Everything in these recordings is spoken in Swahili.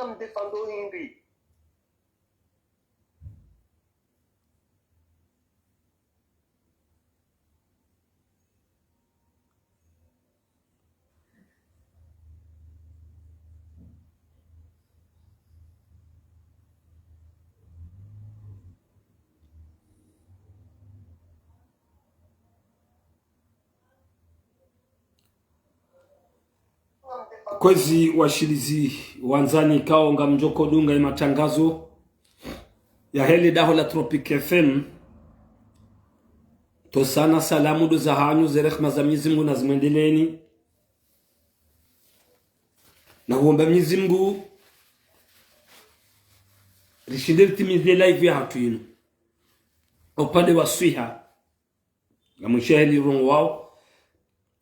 mdefando hindi kwezi washilizi wanzani kao nga mjoko dunga ya matangazo ya heli daho la Tropic FM to sana salamu do za hanyu za rehma za Mwenyezi Mungu na zimwendeleni na huomba Mwenyezi Mungu rishinde litimize live ya hatu yinu upande wa swiha na mshahili rongo wao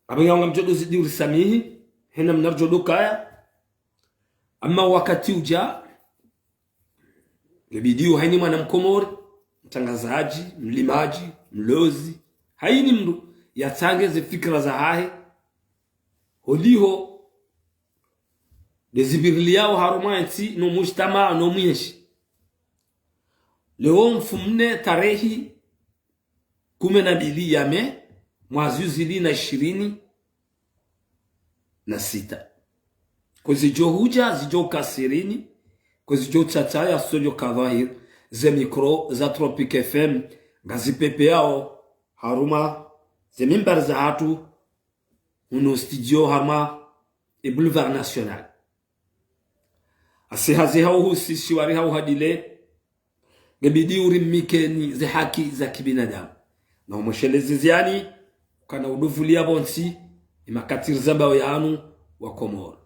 abinga nga mjodo zidi urisamihi hena mnarjodo kaya ama wakati uja ngebidiu haini mwana mkomori mtangazaji, mlimaji, mlozi haini mndu yatangeze fikra za hahe holiho dezibirili yao harumanti no mujtama no mwenshi leo mfumne tarehi 12 ya Mei mwezi 2026 kwezi jo huja zijo kasirini kwezi jo tata ya studio kadhahir ze mikro za Tropic FM ngazipepe yao haruma ze mimbar za hatu uno studio harma e boulevard national asihazi hao husi shiwari hao hadile gebidi urimike ni ze haki za kibinadamu na umeshelezi ziani kana uduvulia bonsi imakatir zaba ya anu wa Komoro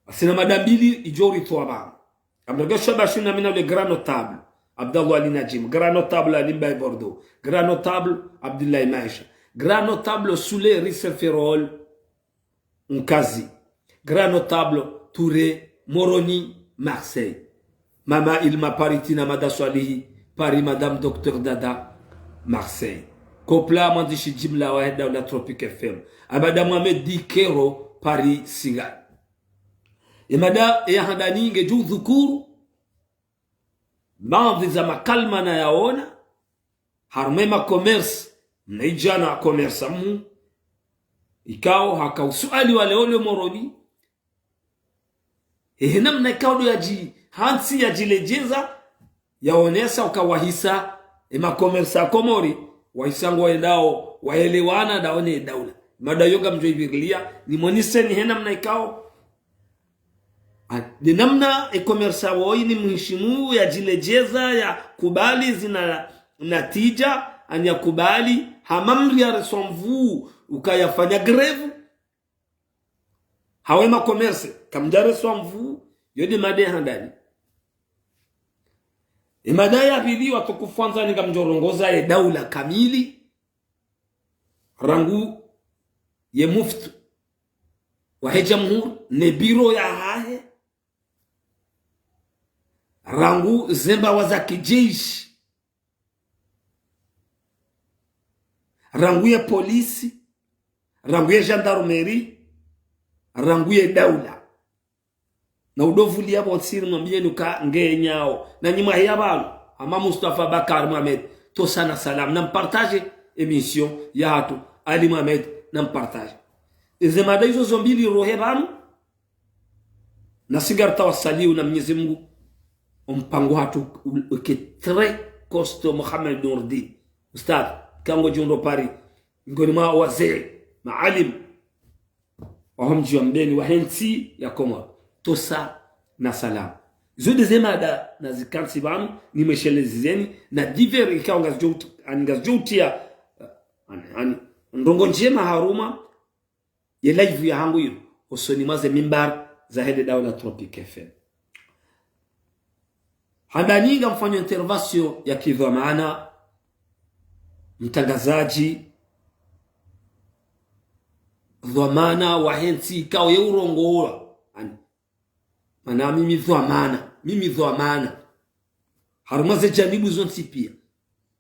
asina madambili ijori toaba amdaga shaba shuna mina le grand notable Abdallah Ali Najim, grand notable Ali Mbaye Bordeaux, grand notable Abdoulaye Maïcha, grand notable Soule Risseferol Nkazi, grand notable Touré Moroni Marseille, Mama Ilma Paritina Madaswalihi Paris Madame Docteur Dada Marseille, Kopla Mandishi Jimla Waheda la Tropic FM, Abada Mohamed Dikero Paris Sigal. Imada ya handani ngeju dhukuru baadhi za makalma na yaona harumema commerce mnaijana commerce mu ikao hakausuali wale ole moroni namna ikao do yaji hansi yajilejeza yaonesa ukawahisa ema commerce akomori waisango waendao waelewana daone daula mada yoga mjoibiria ni monise ni namna ikao de namna e-commerce wao ni mheshimu ya jilejeza ya kubali zina natija anya kubali hamamri ya resomvu ukayafanya greve hawema commerce kamjare somvu yodi made handani imadaya bili watukufanza nikamjorongoza ya daula kamili rangu ye muftu wa jamhur ne biro ya hahe rangu zemba waza kijeshi rangu ya polisi rangu ya gendarmerie rangu ya daula na udovuli ya bonsiri mwambie nuka ngenyao na nyima ya balu ama Mustafa Bakar Mohamed to sana salam na mpartage emission ya hatu Ali Mohamed na mpartage ezemada hizo zombili rohe banu na sigarta wasaliu na Mwenyezi Mungu mpango hatu uke très costo Mohamed Nourdin ustad kango jondo Paris ngoni ma wazee maalim wahomji wa mbeni wahensi ya Komoro tosa na salam zo dezemada na zikansi banu ni meshelezeni na diver ikaonga angazoutia ani ndongo njema haruma ye live ya hangu hiyo usoni maze mimbar za hede daula Tropic FM Handaniga mfanya intervention ya kidhamana mtangazaji dhamana wahensi kao ya urongola mana mimi dhamana harumaze janibu zonsi pia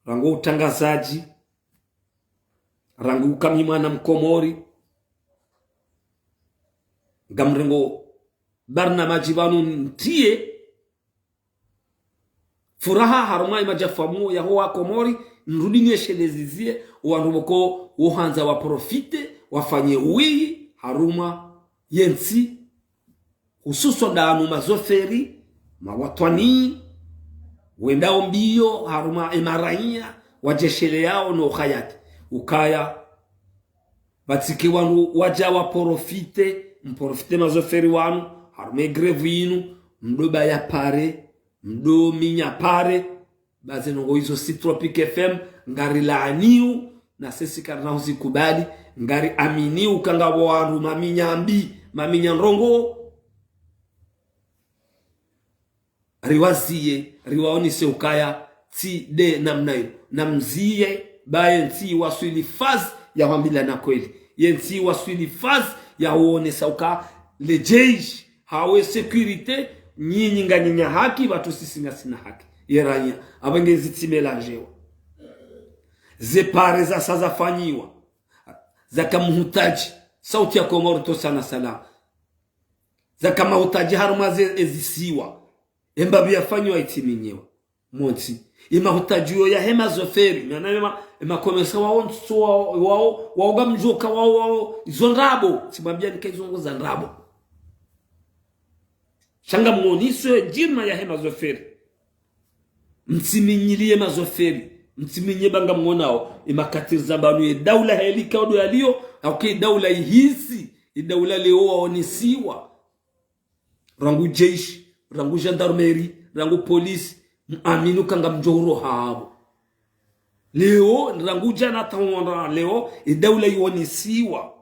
rango utangazaji rango kamimana mkomori gamrengo barnamaji banu ntie furaha haruma imajafamu ya hoa Komori nrudi nieshelezizie wanuboko uhanza wa profite wafanye uwi haruma yensi hususo ndanu mazoferi mawatwani wendao mbio haruma emaranya wajeshele yao no khayati ukaya batiki wanu waja wa profite mprofite mazoferi wanu haruma grevu yinu mdoba ya pare mdo minya pare baze nongo hizo si Tropic FM ngari laaniu na sisi karna uzikubali ngari aminiu kanga waru maminya nrongo riwazie riwaoni se ukaya ti de namnayo namzie baye nti waswili faz ya wambila na kweli yenti waswili faz ya uone sauka lejeji hawe securite nyinyi nganinya haki watu sisi ngasina haki yeranya abangezi timelanjewa zepare za saza fanyiwa zakamuhutaji sauti ya Komoro to sana salam zakamahutaji harumaze ezisiwa embabi yafanywa itiminyewa monti imahutaji ya hema zoferi nanema emakomesa wao gamjoka wao izonrabo simambia nikaizongo za nrabo shanga mwoniso jirma ya hema zoferi mtiminyilie mazoferi mtiminye banga mwanao imakatiriza banu ya daula helika odo yalio au daula ihisi daula leo waonisiwa rangu jeshi rangu gendarmerie rangu polisi aminu kanga mjoro habo leo rangu jana tawona leo daula yonisiwa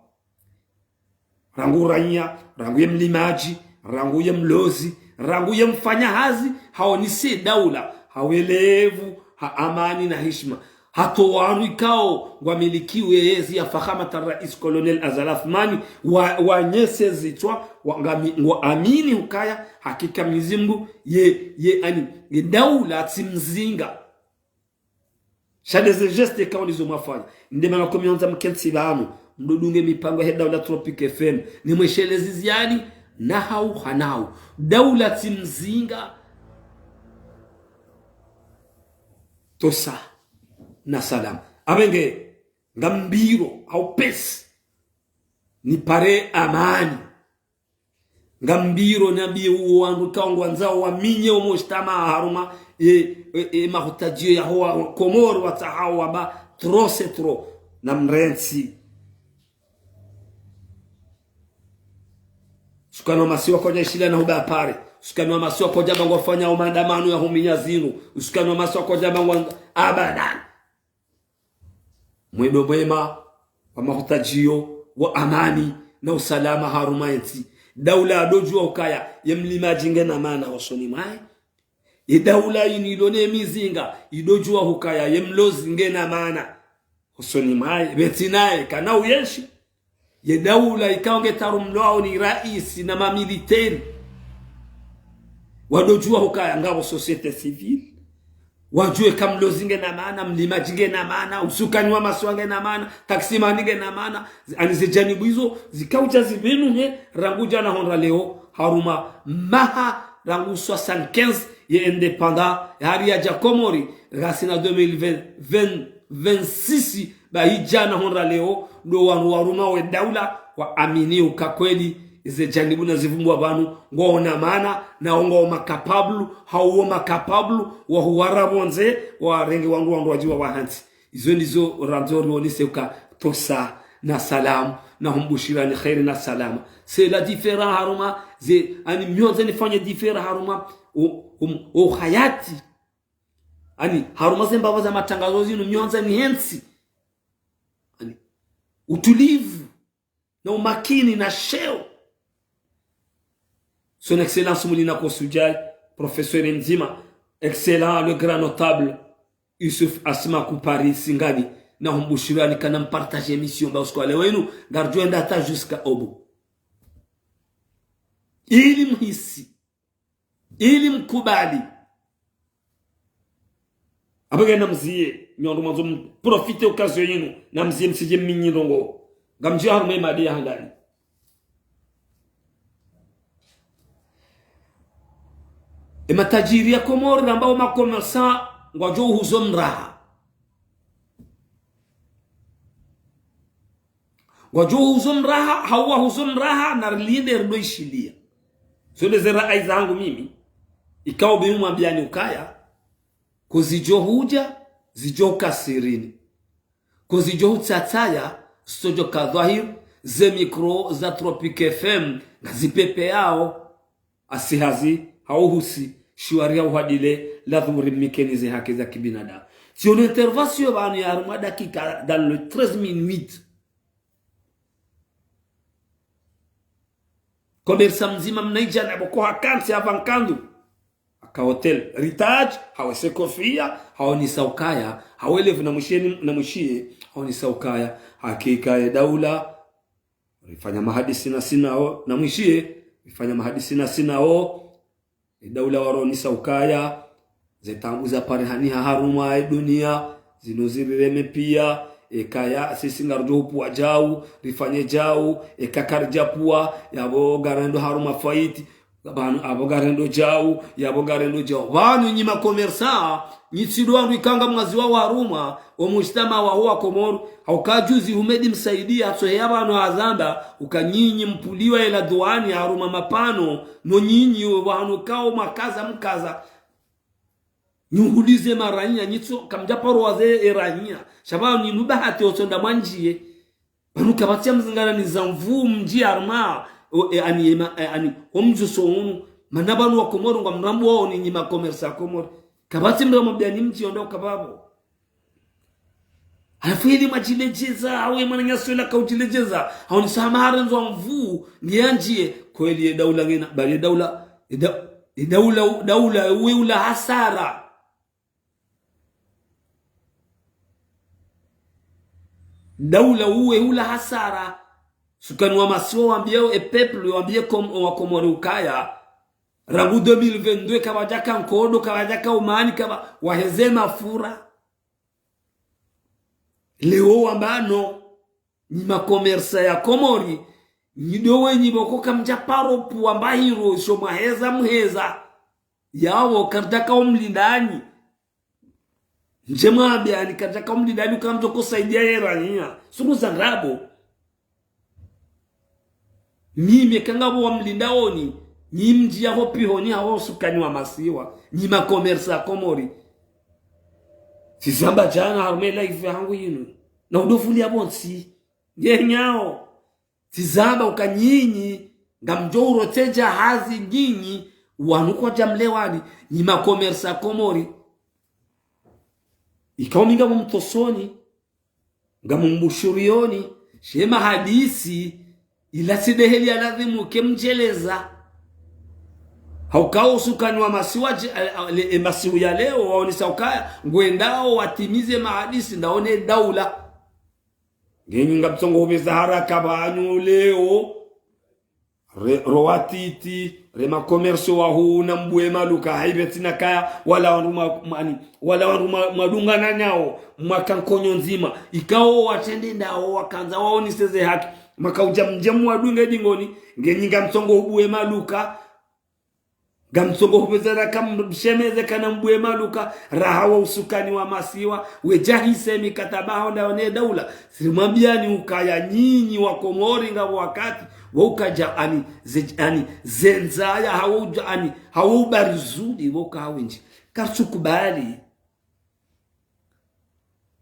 rangu ranya rangu ya mlimaji rangu ya mlozi rangu ya mfanya hazi haonisi daula hawelevu amani na heshima hato wanu ikao wamilikiwe ezi ya fahamata rais Colonel Azalathmani wa nyese zitwa wa amini hukaya hakika mizimbu ye daula timzinga shadeze geste kao nizo mafanya ndema na komionza mkensi bamu mdudunge mipango ya daula Tropic FM ni mweshelezi ziani na hanau daula timzinga tosa na salam abenge ngambiro au pesi ni pare amani ngambiro nabi uwandu kaungwa nzao wa minye umostama haruma mahutajio ya hoa Komoro watahawa ba tro na mrensi sukano masiwa koja shila na huba pare usikano masiwa koja bango fanya maandamano ya huminya zinu usikano masiwa koja bango abadan mwedo mwema wa mahutajio wa amani na usalama harumainti daula adojua ukaya ya mlimaji ngena maana wasoni mai daula inilone mizinga idojua ukaya ya mlozi ngena maana wasoni mai betinae kana uyeshi ya daula ikaonge tarumlwao ni raisi na mamiliteri wadojua ukaya ngabo societe civile wajue kamlozi ngena maana mlimaji ngena maana usukanywa maswange na maana taksimani ngena maana anizejanibu hizo zikauja zibinu rangu jana honra leo haruma maha rangu 75 ya independant hari ya Komori rasina 2026 ba hijana honra leo ndo waruma we daula wa amini ukakweli ize janibu na zivumbu wabanu ngona maana na ongo makapablu hauo makapablu wa huwara bonze wa rengi wangu wajiwa wahanti izo nizo ranzori wonise uka tosa na salam na humbushira ni khairi na salama c'est la différence haruma ze ani mionze nifanye différence haruma o hayati ani haruma zemba za matangazo zinu mionze ni hensi ani utulivu na umakini na sheo. Son Excellence Moulina Kossoudjaï, professeur Nzima, excellent, le grand notable, Yusuf Asma Koupari Singani, na humbushira ni kanam partager mission ba uskole wenu, garjou ndata jusqu'à obo. Ili mhisi, ili mkubali. Abage namziye, nyondo mwanzo profite occasion yenu, namziye msije minyi rongo. Gamji harume madi ya handani. matajiri ya Komori ambao makomersa ngwajo huzo mraha ngwajo huzo mraha hawa huzo mraha na leader do ishilia zole zera aizangu mimi ikao bimu mwambiani ukaya kuzijo huja zijo kasirini kuzijo hutsataya sojo kadhahir ze mikro za Tropic FM na zipepe yao asihazi hauhusi shuaria uhadile la dhuri mikenize haki za kibinadamu. Si une intervention banu ya arma dakika dans le 13 minutes. Komersa mzima mnaija na boko hakansi avankandu. Aka hotel ritage hawese kofia hawoni saukaya hawelevu na mshie hawoni saukaya hakika ya daula rifanya mahadisi na sinao na mshie rifanya mahadisi na sinao daula waroni saukaya zetambuza parehani haruma dunia zinozireme pia ekaya sisi ngarjo upwa jau rifanye jau ekakarja pua yabo garendo haruma faiti banu abogarendo jau yabogarendo jau banu nyima komersa nyitsido rikanga mwazi wa haruma omustama wa huwa Komoro haukajuzi humedi msaidia so yabano azanda ukanyinyi mpuliwa ila duani haruma mapano no nyinyi banu kao makaza mkaza nyuhulize maranya nyitso kamjaparo waze eranya shababu ni nubahati osonda manjie banu kabatia mzingana ni zamvu mji arma ani omju sounu manabanu wa Komoro ngwa mrambo wao ni nyima komersa Komoro kabati mramo bya mji ondoka kababo afili majilejeza awe mananyaswela kaujilejeza haoni samara nzo mvu nianjie kweli daula ngina bali daula weula hasara daula uwe ula hasara sukani wa masio wambiao peuple wambie wa Komoro ukaya rangu 2022 kabajaka nkodo kabajaka umani kaba wahezema fura leo wambano ni makomersa ya Komori nidowe nyiboko kamjaparo puwa mbahiro so maheza mheza yawo kartaka umlindani njema biani kartaka umlindani ukamtoko saidia yerania suru zangrabo mimi kangabo wa mlindaoni ni mji ya hopi honi hawo sukani wa masiwa ni makomersa Komori sizamba jana harumela ife hangu yinu na udofuli ya bonsi yenyao sizamba ukanyinyi ngamjoro teja hazi nyinyi wanuko jamlewani ni makomersa Komori ikaominga mumtosoni ngamumbushurioni shema hadisi ila sideheli aladhimu kemjeleza haukao sukani wa masiwa masiwa ya leo waoni saukaya ngwendao watimize mahadisi ndaone daula ngenyi ngabsongo hubeza haraka banyu leo roatiti rema komerso wa huu na mbue maluka haibetina kaya wala wanuma madunga na nyao makankonyo nzima ikao watende ndao wakanza waoni seze haki makauja mjemu wadunga dingoni ngenyi ngamsongo hubue maluka gamsongo hubezera kamshemeze kana mbue maluka rahawa usukani wa masiwa wejahise mikatabaho ndaone daula sirimambiani ukaya nyinyi wa Komori ngabo wakati wokaja ani zenzaya hauja ani haubarizudi woka hawinji karsukubali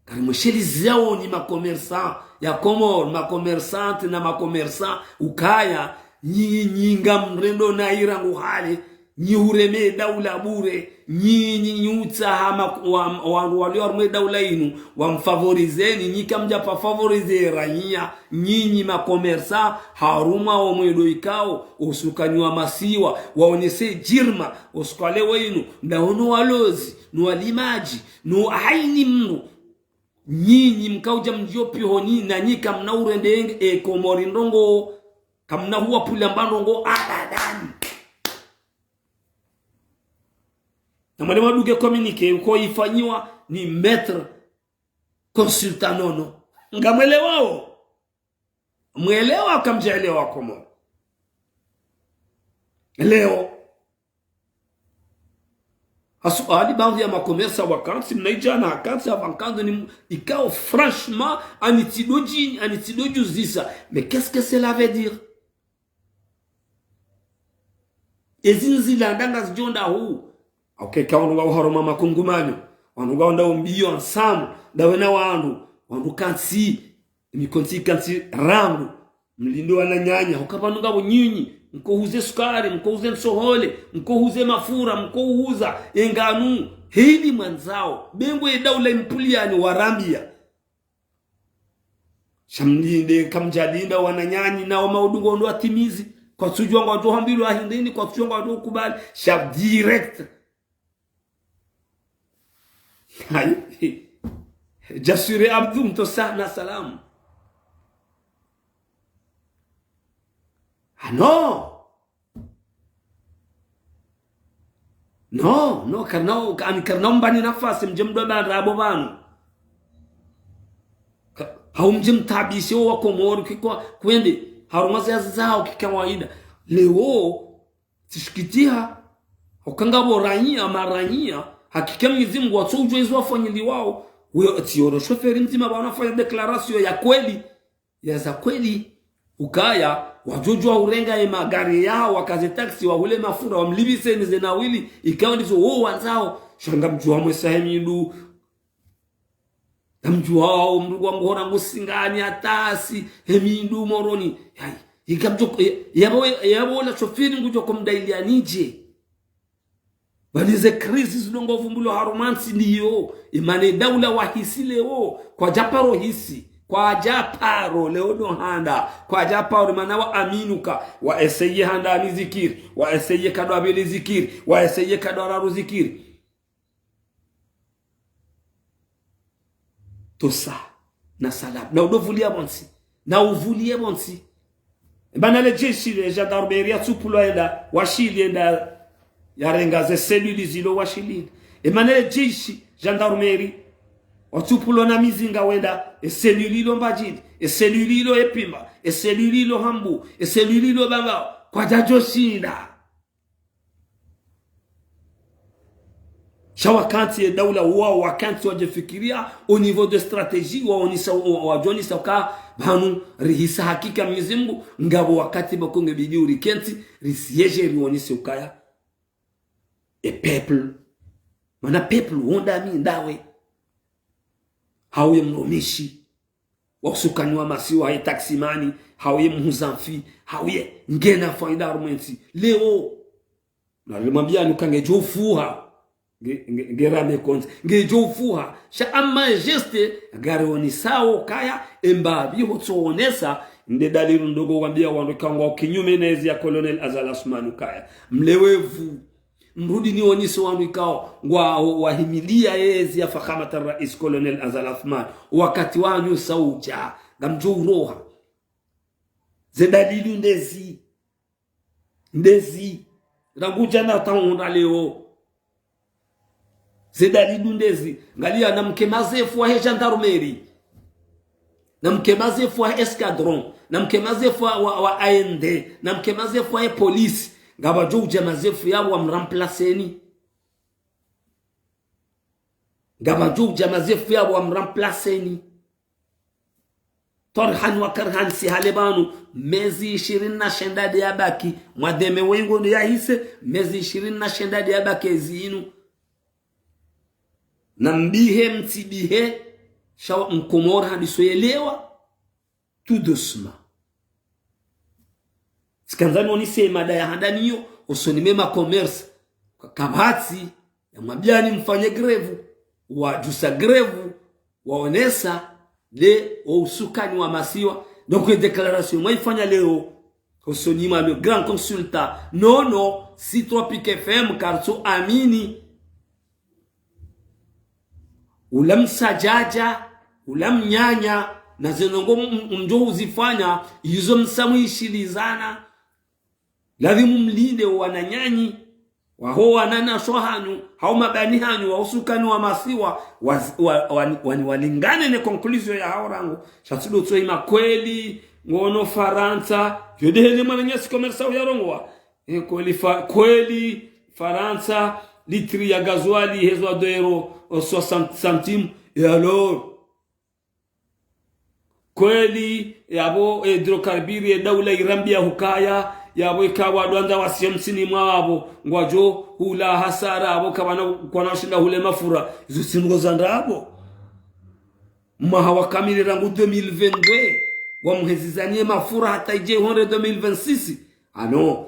karimsheli zao ni makomersa ya Komoro makomersante na makomersa ukaya nyinyi ngamrendo na irangu hali nyi ureme daula bure nyinyi nyutsa hama walio arme daula inu wamfavorizeni nyikamja pa favorize ranyia nyinyi makomersa haruma wa mwedo ikao usukanywa masiwa waonese jirma uskale wenu ndaono walozi no walimaji no haini mnu nyinyi mkauja mjopi honi na nyika mnaurende Komori ndongo kamna huwa pulamba ndongo adadani na mwale maduge communique uko ifanyiwa ni maître consultant nono ngamwelewao mwelewa kamjelewa Komoro leo Asu ali baadhi ya makomersa wakansi mnaijana hakansi avankando ni ikao franchement anitidoji zisa. Mais qu'est-ce que cela veut dire? Ezinzi landanga zijonda huu. Okay, kaunga uharoma makungumano. Wanuga onda umbiyo ansamu. Dawena wandu kansi. Mikonsi kansi rangu. Mlindo wananyanya. Hukapanuga nyinyi. Mkohuze sukari, mkohuze nsohole, mkohuze mafura, mkohuza enganu. Hili mwanzao. Bengwe daula impuliani warambia. Shamlinde kamjalinda wananyanyi na maudungo ondo atimizi. Kwa tujua ngwa dohambilu ahindini, kwa tujua ngwa dokubali. Shab direct. Jasure abdu mtosa na salamu. Ah non. No, karnao mbani nafasi mjemdo ba rabo banu. Haumjimtabishe wa Komoro kikwa kwende harumaza zao kikawaida. Leo tishikitia ukangabo ranyia maranyia hakika Mwenyezi Mungu atujwe hizo wafanyili wao. Wewe tioro shoferi mzima wanafanya declaration ya kweli ya za kweli ukaya wajojwa urenga ya magari yao wakaze taxi wa ule mafura wa mlibise ni zenawili ikawa ndizo wanzao shanga mjua mwesa hemindu mjua mrugu wa mhora ngusingani atasi hemindu moroni yabo la shoferi ngujo kumdailia nije balize krisi zidongo vumbulo harumansi niyo imane daula wahisi leo kwa japaro hisi kwa japaro leo no handa kwa japaro manawa aminuka wa eseye handa ni zikiri wa eseye kadwa beli zikiri wa eseye kadwa raru zikiri tosa na salab na udovulia bonsi na uvulie bonsi bana le jeshi le gendarmerie tupulo enda washili enda yarengaze seluli zilo washili emanele jeshi gendarmerie watupulo na mizinga wenda eselulilo mbajili eselulilo epimba eselulilo hambu eselulilo baba kwa jajo shinda shawakanti ya daula wao wakanti wajefikiria au niveau de stratégie wa joni sauka banu rihisa hakika Mwenyezi Mungu ngabo wakati bakonge biduri kenti risieje riwonise ukaya e people mana people wonda mi ndawe hauye mromishi wasukani wa masiwa ya taksimani hauye mhuzamfi hauye ngena faida arumenti leo na limwambia nukange jofuha ngerame konzi ngejofuha sha amma geste garoni sao kaya embabi hotsoonesa nde dalilu ndogo wambia wanukangwa kinyume nezi ya Colonel Azal Asmanu kaya mlewevu mrudi ni oniso wanu ikao wahimilia ezi ya fakhamata rais Colonel Azal Asman wakati wanyu sauja gamjo uroha zedalilu ndezi raguja na taunda leo zedalilu ndezi ngalia na mkemazefu wa gendarmerie na mkemazefu wa escadron na mkemazefu wa AND na mkemazefu wa polisi ngaba jouje mazefu yao wamramplaseni ngaba jouje mazefu yao wamramplaseni torhan wa karhan si halebanu mezi 20 shendade yabaki mwademe wengo ndo yahise mezi 20 shendade yabaki zinu na mbihe mtibihe shawa mkomora hadisoelewa tout doucement sikanzani onise mada ya handaniyo usonime ma commerce kabati ya mabiani mfanye grevu wajusa grevu waonesa le usukani wa masiwa donc déclaration mwaifanya leo usonima le grand consultant non si Tropique FM karto amini ulam sajaja ulam nyanya na zenongo mjo uzifanya hizo msamuishilizana lazima mlinde wananyanyi waho wanana sohanyu hao mabani hanyu wausukani wa masiwa walingane ne conclusion ya hao rangu shatudo tsoima kweli ngono Faransa jodele mananyasi commerce ya rongwa kweli Faransa litri ya gasoili hezo a 2 € 60 centimes. Et alors kweli yabo hidrokarbiri ya daula irambia hukaya yabo ikawa dwanza wasiamsini mwabo ngwajo hula hasara abo kabana kwa nashinda hule mafura izo singoza ndabo mahawa kamili rangu 2022 wamhezizanie mafura hata ije honre 2026. Ah non,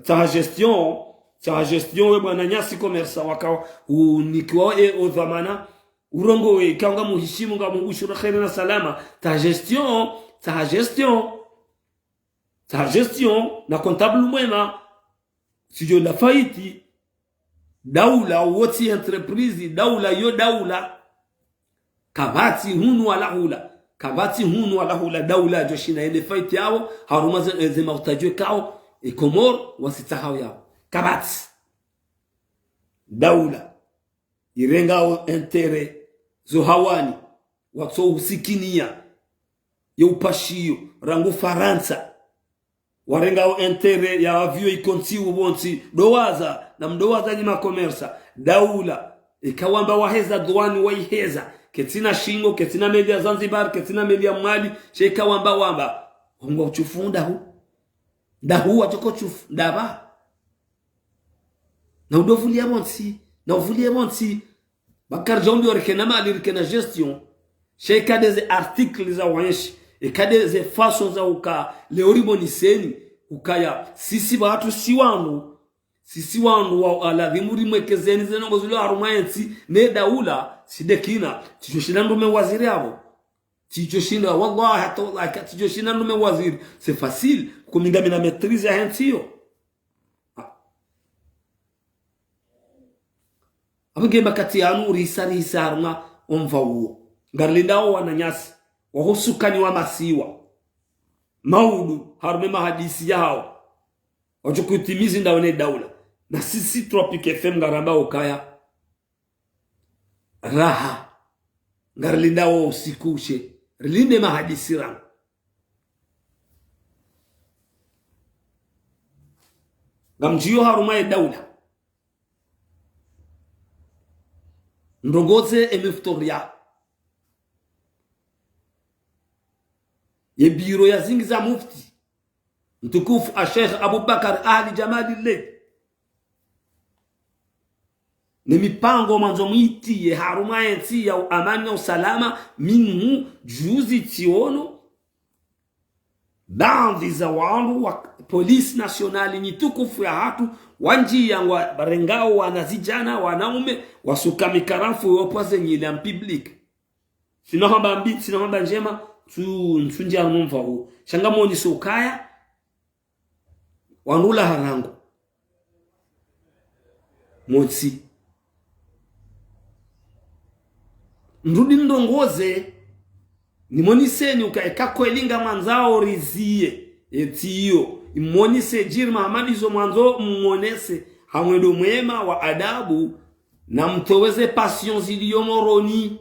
ta gestion we bwana nyasi commerce waka unikiwa o dhamana urongo we kaunga muhishimu nga mungushura khair na salama. Ta gestion na comptable mwema sijo la faiti daula woti entreprise daula yo daula kabati hunu wala hula daula joshina ile faiti yao haruma zema utajwe kao e komor wasitahau yao kabati daula irengao entere zo hawani wakso usikinia ya upashio rangu Faransa warengao entere ya avio ikonti ubonti dowaza na mdowaza nyima komersa daula ikawamba waheza duani waiheza ketina shingo ketina media Zanzibar ketina media Mali sheka wamba hongo uchufunda hu ndahu atoko chufu ndaba na udovulia bonti bakar jondi orkena mali rikena gestion sheka des articles za wanshi ekade ze façons za uka leoriboniseni ukaya sisi watu sisi wandu wa aladhimuri mwekezeni zenongo zilo arumayensi ne daula sidekina tijoshinda ndume waziri abo tijoshinda wallahi hata wallahi tijoshinda ndume waziri c'est facile kuminga mina maîtrise ya hentio abagema kati yanu risari sarma onvawo ngarlindao wananyasi wahusukani wa masiwa maudu harume mahadisi yao wachukutimizi ndawene daula na sisi Tropic FM ngaramba ukaya raha ngarlindao usikushe rilinde mahadisi rangu ngamjio harume daula ndongoze emiftoria ye biro ya zingi za mufti mtukufu Sheikh Abubakar Ali Jamalillah ni mipango mwanzo mwiti ye haruma yensi ya amani na usalama minhu juzi tiono bandi za wandu wa polisi nationali ni tukufu ya hatu wanji yangwa barengao wanazijana wanaume wasuka mikarafu yopoze nyile en public sinohamba njema nsunja numva hu shangamoni sokaya wanula harangu motsi ndudi ndongoze nimoniseni ukaeka kwelinga manzao rizie etiyo imonise jirma hamadizo mwanzo mmonese hamwedo mwema wa adabu na mtoweze passion ziliyomoroni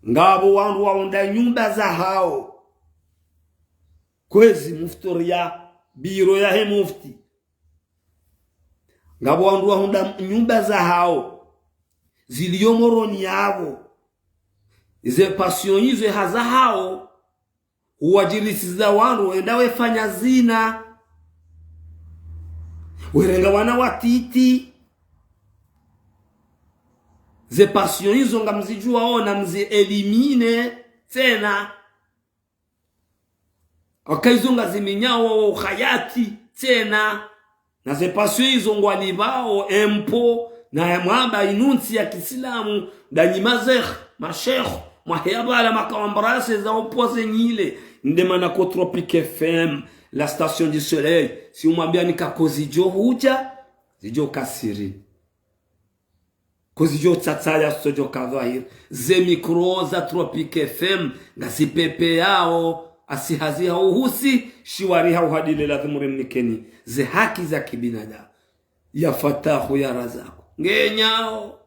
ngabo wandu waunda nyumba za hao kwezi muftoria biro ya he mufti ngabo wandu waunda nyumba za hao ziliyomoroni yabo ize passion hizo haza hao huwajirisiza wandu endawe fanya zina werenga wana watiti ze passion hizo ngamzijua ona mzi elimine tena akaizonga ziminyao khayati tena na ze passion hizo ngwalibao empo na mwamba inunsi ya Kiislamu danyimazekh mashekh mahiyabala makambrase za opoze nyile ndemana ko Tropic FM la station du soleil si umwambia nikakozijo huja zijo kasiri kozijo tsatsaya sojo kadhahir ze mikro za Tropic FM ngasipepe yao asihazi hauhusi shiwari hauhadile lazimuri mnikeni ze haki za kibinadamu ya fatahu ya razako ngenyao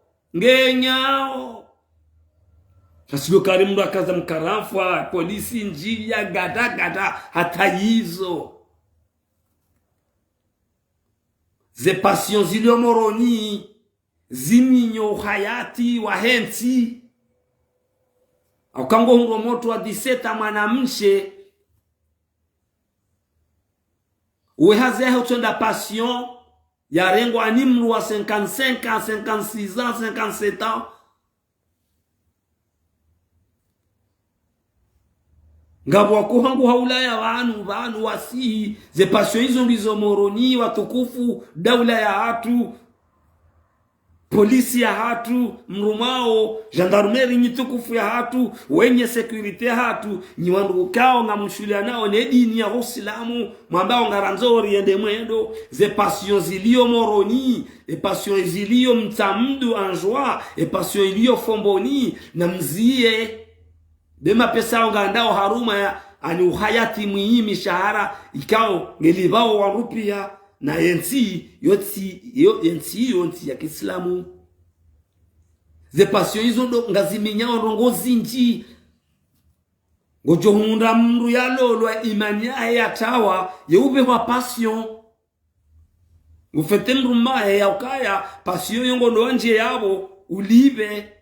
Sasilo karimura kaza mkarafwa polisi njili ya gada hata hizo ze passion zilio moroni ziminyo hayati wa henti aukango huro moto wa 17 mwanamshe uwe hazehe utonda passion ya rengo animru wa 55 ans 56 ans 57 ans ngabo wakuhangu haulaya wanu wasihi ze passion hizo ndizo moroni watukufu daula ya hatu polisi ya hatu mrumao gendarmerie nyitukufu ya hatu wenye security ya hatu ni wandu kao nga mshulia nao ne dini ya Uislamu mwambao ngaranzori ende mwendo ze passion zilio moroni e passion zilio mtamdu anjoa e passion ilio fomboni na mzie dema pesa ngandao haruma ya ani uhayati muhimi shahara ikao ngelibao wa rupia na yensi yoti ya Kiislamu ze passion hizo ndo ngaziminyao rongozi nji ngojo hunda mru ya lolo imani ya tawa yeube wa passion ufete mru mbaye ya ukaya passion yongo ndo nje yabo ulibe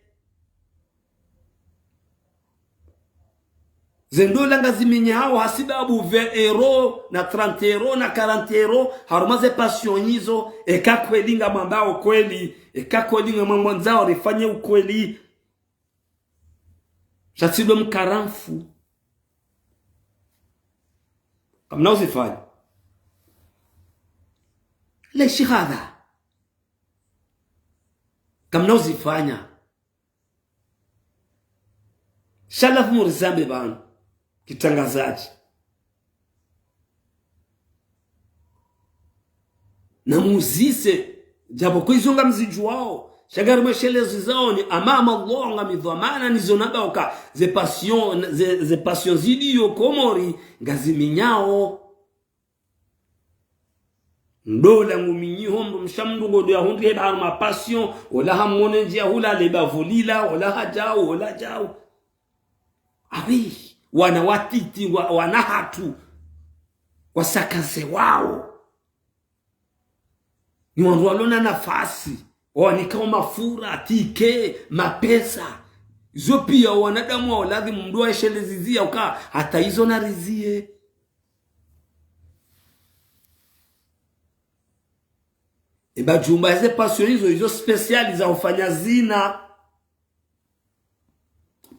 zendola ngaziminya hao hasibabu 20 euro na 30 euro na 40 euro harumaze passion hizo ekakwelinga mwambao kweli ekakwelinga mwamwanzao rifanye ukweli shatido mkaramfu kamna uzifanya leshi hadha kamna uzifanya shalaf murzambe bana kitangazaji na muzise japo kuizunga mziju wao shagari mweshelezi zao ni amama Allah nga midhamana nizonaba oka ze passion zidio komori ngaziminyao ndola nguminyiho mshamndugo do ya hundi heba ma passion wala hamone njia hula leba volila wala hajao wala jao awi wana watiti wana hatu wasakaze wao ni wandu walona nafasi wanikao mafura tike mapesa hizo pia wanadamu wa lazima mdu aishelezizia uka hata hizo narizie eba jumba hizo passion hizo speciali za ufanya zina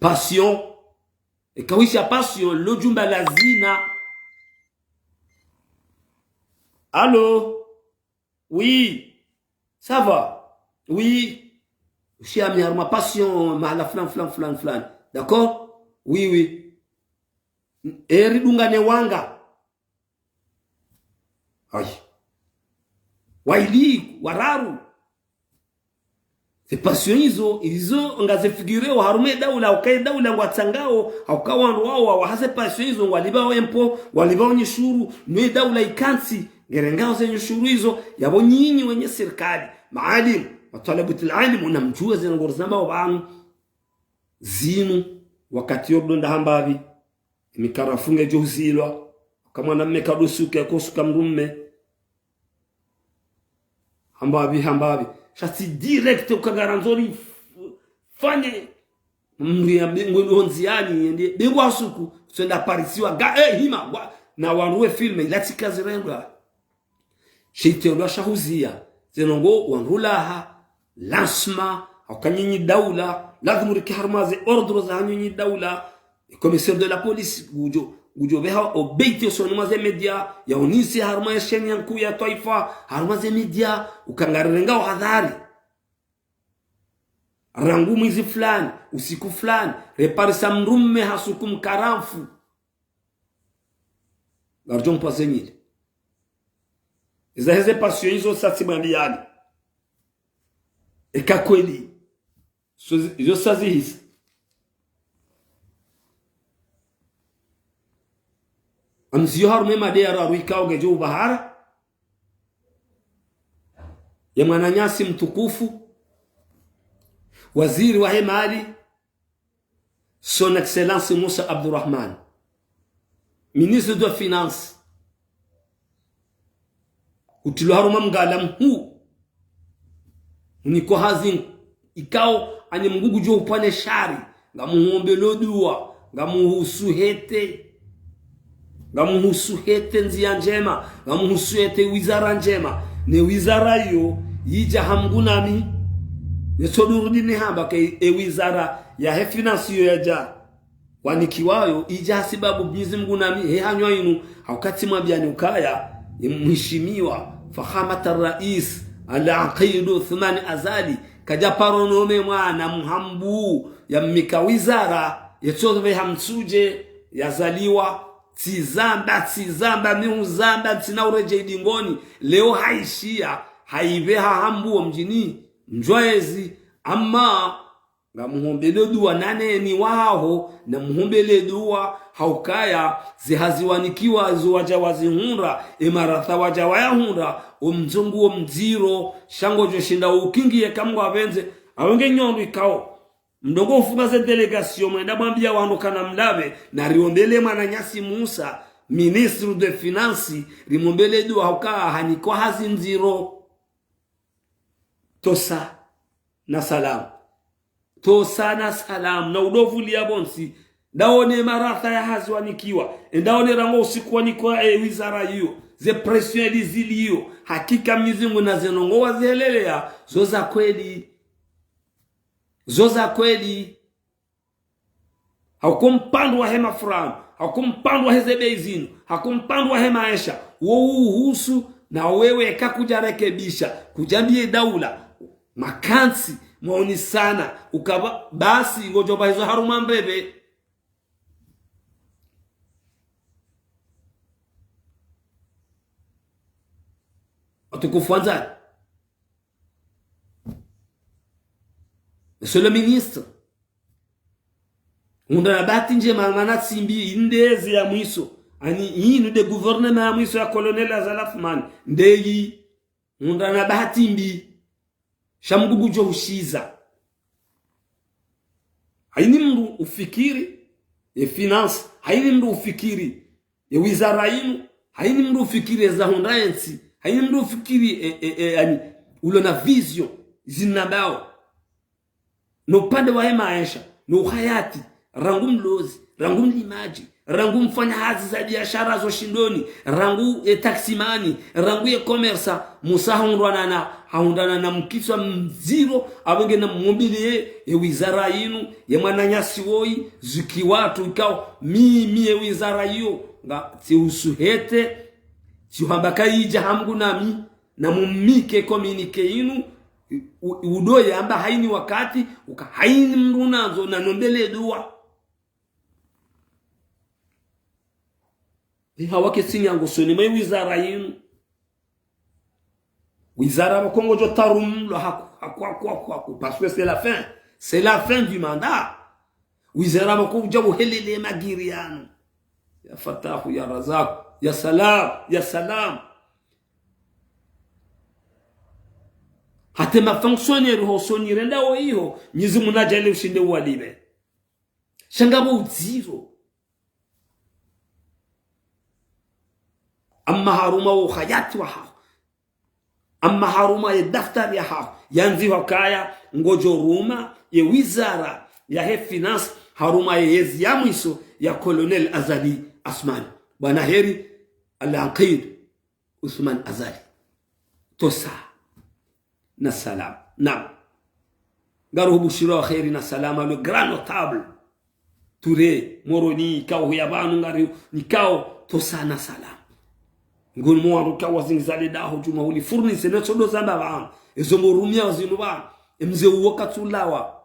passion ikawisha passion lo jumba la zina. Allô? Oui. Ça va? Oui. Je ami ma passion ma flan. D'accord? Oui. Eri dungane wanga. Ai. Waili wararu. C'est passion hizo ngazifigure harume daula ukae daula ngwatsangao aukawandu wao wahase passion hizo walibao empo walibao nyishuru nwe daula ikansi ngerengao zenye shuru hizo yabo nyinyi wenye serikali maalim watalabutul alim unamjua zingorzamba wabanu zinu wakati yobdonda hambavi mikarafunge johuzilwa kama na mmekadusuke kosuka mrumme hambavi shati direct ukagaranzori fanye mria ngonziani ende bengwa suku senda parisiwa hima na wanruwe filme lati kazi renga shite ndo shahuzia zenongo wanrulaha lancement akanyinyi daula lazima rikiharmaze ordre za nyinyi daula commissaire de la police gujo beha obeite sonmaze media ya unisi harma ya sheni yanku ya taifa harmaze media ukangarenga hadhari rangu mwizi fulani usiku fulani repari samrumme hasukum karamfu garjon pasenyile izaheze passion hizo satimaliani ekakweli hizo sazihisi amziyo harume madera ruikao gejo bahara ya mwananyasi mtukufu waziri wa mali son excellence Moussa Abdurrahman ministre de finance utilo haruma mgala mhu niko hazin ikao ani mgugu jo upane shari ngamuombe lodua ngamuhusu hete nzia njema ngamuhusu hete wizara njema ne wizara yo yija hamgunami nesodurudi ne hamba ke wizara ya finance yo yaja wanikiwayo ija sababu Mwenyezi Mungu nami he hanywa inu haukati mwabiani ukaya mheshimiwa fahamata rais al-Aqid Uthman Azali kaja paronome mwana muhambu ya mmika wizara yetsove hamsuje yazaliwa tizamba miuzamba tinaureje idingoni leo haishia haiveha hambu mjini njwezi amma nga muhombele dua nane ni wao na muhombele dua haukaya zihaziwanikiwa zuwaja wazihunra emaratha waja wayahunra umzungu mziro shango joshinda ukingiye kamwa avenze awenge nyondu ikao mdogo ufuga ze delegation mwenda mwambia wano kana mlabe na riombele mananyasi Musa ministre de finance rimombele dua haukaa haniko hazinziro tosa na salamu to sana salam na udovuli ya bonsi ndaone maratha ya hazwanikiwa ndaone rango usiku waniko wizara hiyo ze pression elizilio hakika mizingu na zenongoa zelelea zoza kweli hakumpandwa hema fulani hakumpandwa hezebezino hakumpandwa hema Aisha uhusu na wewe kakujarekebisha kujambie daula makansi maoni sana ukaba basi ngojoba hizo haruma mbebe atukufuanza Monsieur le ministre unda bati nje malmana simbi indezi ya mwiso ani inu de gouvernement ya mwiso ya colonel Azalafman ndeyi unda na bati mbi shamgugu jo ushiza haini mndu ufikiri finance haini mndu ufikiri wizara inu haini mndu ufikiri za hundaensi haini mndu ufikiri yani ulo na vision zinabao no pande wa hema Aisha no hayati rangu mlozi rangu mlimaji rangu mfanya hazi za biashara zo shindoni rangu taksimani rangu commerce Musa haundana na mkiswa mziro awenge na mmombile wizara yinu ya mananyasi woi zuki watu ikao mimi wizara hiyo nga usuhete hambaka ija hamgu nami na mumike communique yinu udoye amba haini wakati uka haini mrunazo na nombele dua hawake sinyango soni mai wizara yinu wizara wa Kongo jo tarum lo haku parce que c'est la fin du mandat wizara wa Kongo jo helele magiriano ya fatahu ya razak ya salam hata mafonctionnaire ho sonire ndao hiyo nyizi munajale ushinde walibe shangabo uziro amma haruma wa khayati wa ha amma haruma ya daftari ya ha yanzi wakaya ngojo ruma ya wizara ya finance haruma ya yezi ya mwiso ya colonel Azali Asman bwana heri al-Aqid Uthman Azali tosa na salam na garu bushiro khairi na salama le grand notable Touré Moroni kao yabanu ngari nikao tosa na salam ngul mo aruka wazingizale daho juma uli furnice na sodo zamba ba ezomorumia wazinuba emze wakatulawa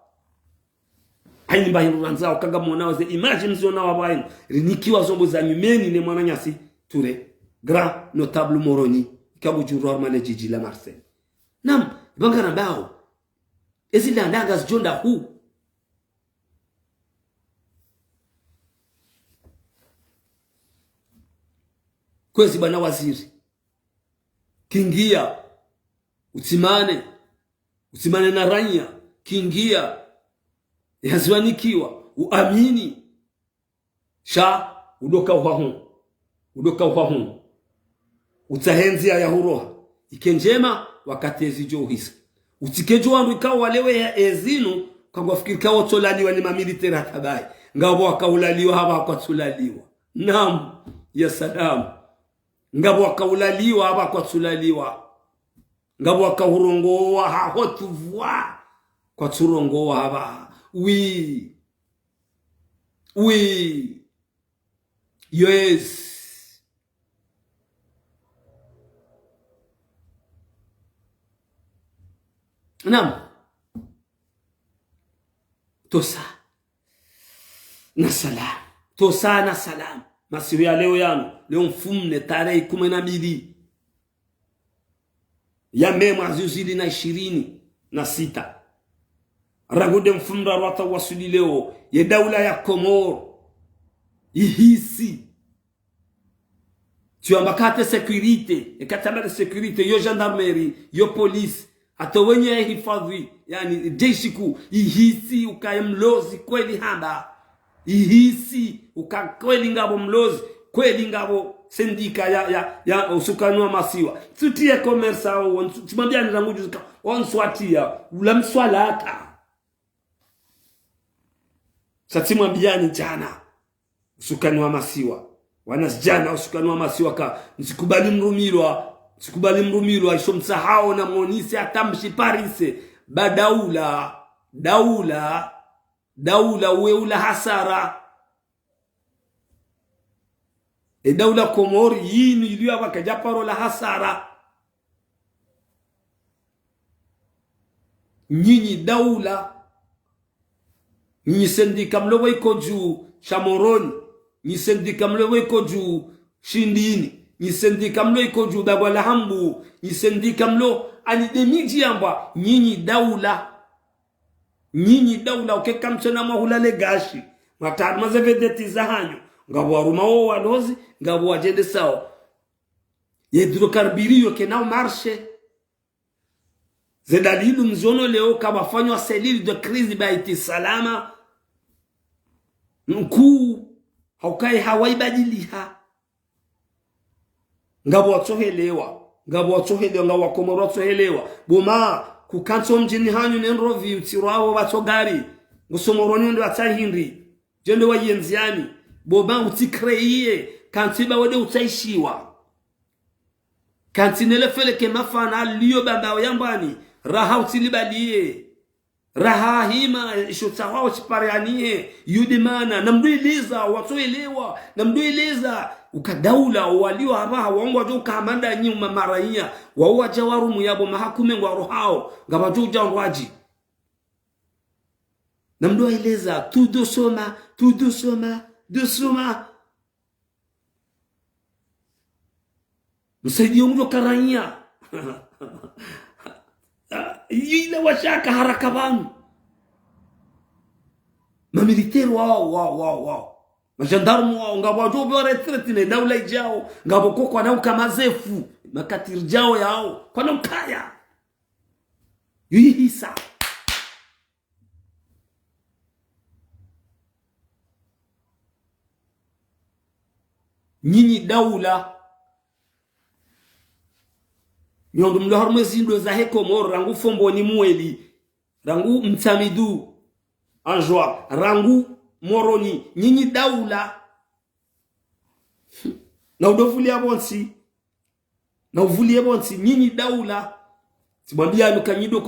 haini bahin ranza kaga mona waze imagine zona wabain rinikiwa zombo za nyumeni ne mwana nyasi Touré grand notable Moroni kabu juror manejiji la Marseille nam bangana bao ezila ndaga zonda hu kwezi bana waziri kingia utimane na ranya kingia yazwanikiwa uamini udoka uhahu utahenzi ya huroha ikenjema wakati ezijo hisa utikejo wangu ikawa walewe ya ezinu kwa fikiri kawa tolaliwa ni mamiliteri hatabai ngabo wakaulaliwa haba kwa tulaliwa naam ya salam ngabo wakaulaliwa haba kwa tulaliwa ngabo wakahurongoa hahotuvwa kwa turongoa haba oui yes naam tosa na salam masiru ya leo yanu leo mfumne tarehe 12 ya Mei mwezi 2026 ragude mfumra rwata wasuli leo ye daula ya Komoro ihisi tu ambakate sécurité ekataba de sécurité yo gendarmerie yo police hata wenye hifadhi yani jeshiku ihisi ukayemlozi kweli hamba ihisi ukakweli ngabo mlozi kweli ngabo sendika ya usukanwa masiwa tutie commerce au tumambia ni ranguju onswatia ulamswalaka satimwambiani jana usukanwa masiwa wanasijana usukanwa masiwa ka nsikubali mrumilwa isho msahao na monisi atamshi parise badaula weula hasara daula Komori yini iliyo wakajaparo la hasara nyinyi daula nyinyi sendika mlowe iko juu Shamoroni nyinyi sendika mlowe iko juu Shindini nyinyi sendika mlowe iko juu Dabwala Hambu nyinyi sendika mlo ani demiji amba nyinyi daula ukeka mchana mahulale gashi matari mazevedeti za hanyo ngabo waruma wo walozi ngabo wajende sao hidrokarbiri kenao marche zedalilu mzono leo kabafanywa selili de crise baiti salama mkuu haukai hawaibadiliha ngabo watohelewa ngabo Komoro watohelewa boma kukanso mjini hanyu nenrovi utirawo watogari ngusomoroni ndo atahindri jendo wayenziani boba utikreiye kantiba wode utaishiwa kantinele fele ke mafana liyo baba yambani raha utilibaliye raha hima ishotsawa uchiparianie yudimana namduiliza watoelewa namduiliza ukadaula waliwa haba waongo jo kamanda nyuma maraia wawa jawarumu yabo mahakume ngwa rohao ngabajuja ngwaji namduileza tudosoma msaidi yungu karaia yile washaka haraka banu mamiliteri wao majandarmu wao ngabo jobo retraite ne daula ijao ngabo kokwa na ukamazefu makatir jao yao kwa nkaya yihisa nyinyi daula nyondo mlo harmezi ndo za Komoro rangu fombo ni mweli rangu mtamidu anjwa rangu moroni nyinyi daula na udovulia bonsi nyinyi daula sibambia nukanyido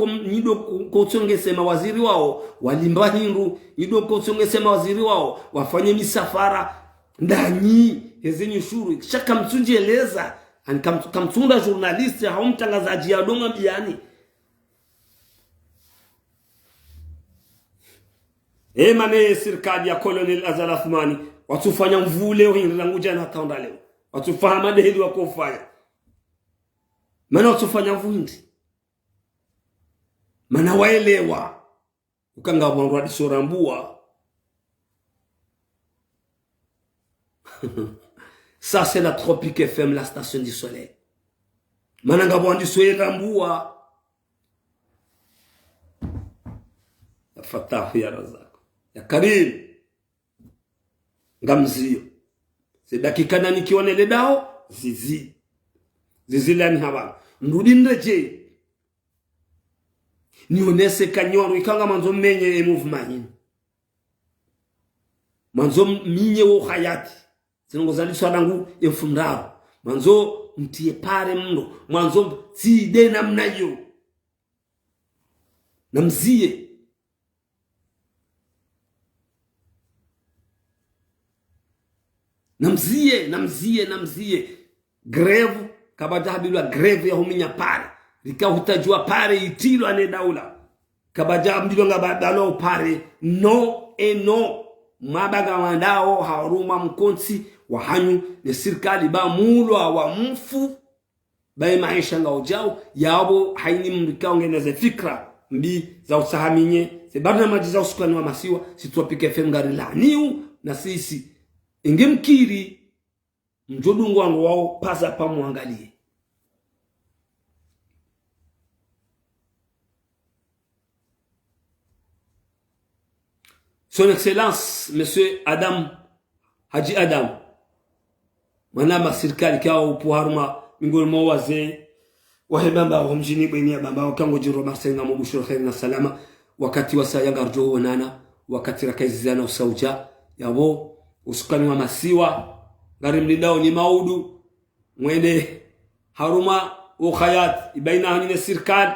ko tsongesema waziri wao walimba hindu nyido ko tsongesema waziri wao wafanye misafara ndani ezenye shuru shaka mtunjieleza kamtunda journalist haumtangazaji ya donga biani mane serikali ya Colonel Azal Athmani watufanya mvule hinrangu jana taonda leo watufahama dehili wakofanya mana watufanya mvundi mana waelewa ukanga mwangu adisorambua ça c'est la Tropique FM, la station du soleil. Mananga bondi soye rambua. Ya Fatahu ya Razako. Ya Karim. Ngamzio. Se dakika na nikione le dao zizi. zizilani haba ndudi ndeje nionese kanyoro ikanga manzo menye movement manzo minye wo hayati zinongo zaliswa dangu emfundaro manzo mtie pare mno manzo tside namna yo namzie greve kabata habilwa greve ya huminya pare likahutajua pare itilo ane daula kabaja mdilo ngabadalo pare no mabaga wandao haruma mkonsi wahanyu ne sirkali ba mulwa wa mfu ba maisha ngaujao yabo haini mrikao ngeneze fikra mbi za usahaminye se barnamaji za usukani wa masiwa situapike fengari la niu na sisi ingemkiri mjodungu wangu wao pasa pa muangalie. Son Excellence Monsieur Adam Haji Adam manama sirikali kao upuharuma mingolmo wazee wahebamba wamjini benia bamba wakango jiro marsenga mubushur khair na salama wakati wasayanga rjo wanana wakati rakaizana usauja yabo usukani wa masiwa ngari mlindao ni maudu mwende haruma ukhayat ibaina hanine sirikali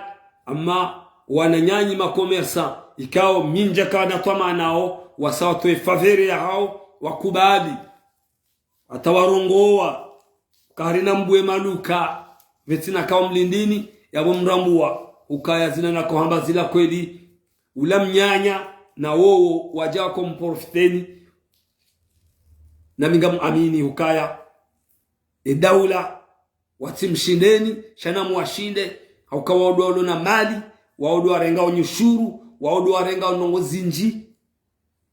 amma wananyanyi makomersa ikao minja kana tama nao wasawatoe favere ya hao wakubali atawarongoa karina mbwe maluka vetina kao mlindini yabo mrambua ukaya zina na kohamba zila kweli ulamnyanya na wowo wajako mporofiteni na mingamu amini ukaya daula watimshindeni shana muwashinde haukawa wadodo na mali waodo warenga unyushuru waodo warenga unongo zinji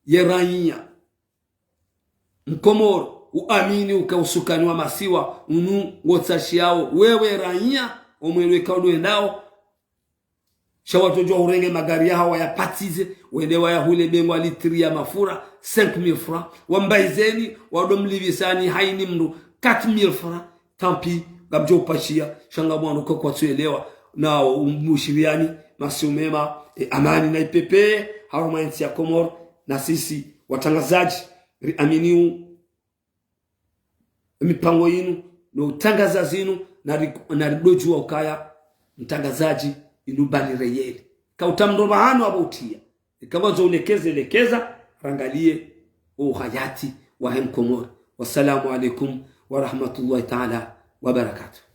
yeranya mkomoro uamini ukausukani wa masiwa unu wotsashiao wewe ranya omwelweka uendao shawatojo urenge magari yao yapatize wende wayahule bengwa litri ya mafura 5000 francs wambaizeni wadomlivisani haini mndu 4000 francs tampi gabjo pashia shanga mwana kwa tuelewa na umushiriani masumema amani na ipepe haruma nchi ya Komoro na sisi watangazaji aminiu mipango yinu no utangaza zinu na ridojua ukaya mtangazaji inubali reyeli kautamdoba hano abutia ikawazo lekeza rangalie uhayati wa Komoro. Wassalamu alaikum wa rahmatullahi ta'ala wa barakatuh.